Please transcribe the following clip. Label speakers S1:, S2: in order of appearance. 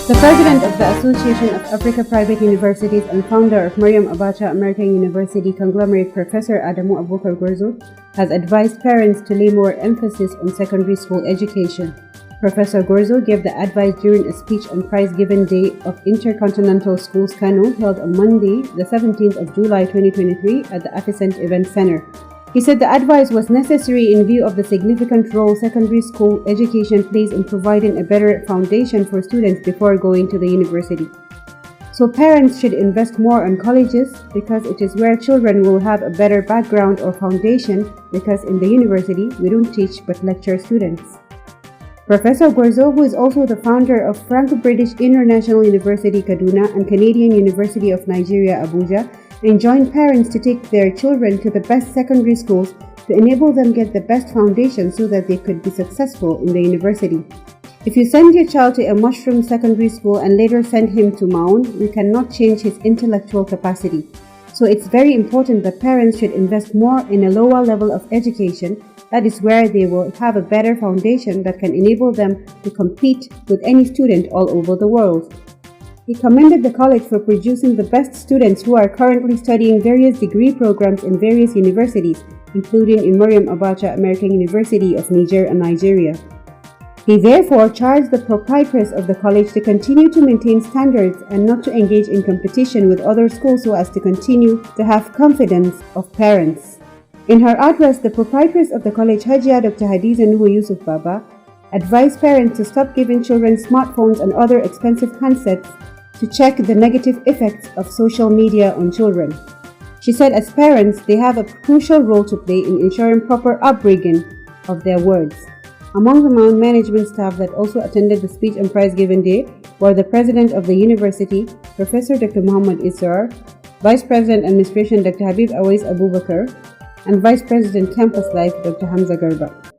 S1: The president of the Association of Africa Private Universities and founder of Maryam Abacha American University conglomerate, Professor Prof Gwarzo, has advised parents to lay more emphasis on secondary school education. Professor Gwarzo gave the advice during a speech on prize-giving day of Intercontinental Schools Kano held on Monday, the 17th of July 2023 at the Afficent Event Center. He said the advice was necessary in view of the significant role secondary school education plays in providing a better foundation for students before going to the university. So parents should invest more on colleges because it is where children will have a better background or foundation, because in the university we don't teach but lecture students. Professor Gwarzo, who is also the founder of Franco-British International University Kaduna and Canadian University of Nigeria Abuja, enjoined parents to take their children to the best secondary schools to enable them get the best foundation so that they could be successful in the university. If you send your child to a mushroom secondary school and later send him to MAAUN, you cannot change his intellectual capacity. So it's very important that parents should invest more in a lower level of education. That is where they will have a better foundation that can enable them to compete with any student all over the world. He commended the college for producing the best students who are currently studying various degree programs in various universities, including in Maryam Abacha American University of Niger and Nigeria. He therefore charged the proprietors of the college to continue to maintain standards and not to engage in competition with other schools so as to continue to have confidence of parents. In her address, the proprietors of the college, Hajia Dr. Hadiza Nuhu Yusuf Baba, advised parents to stop giving children smartphones and other expensive handsets to check the negative effects of social media on children. She said as parents, they have a crucial role to play in ensuring proper upbringing of their words. Among the MAAUN management staff that also attended the speech and prize-giving day were the president of the university, Professor Dr. Muhammad Israr, Vice President Administration Dr. Habib Awais Abubakar, and Vice President Campus Life Dr. Hamza Garba.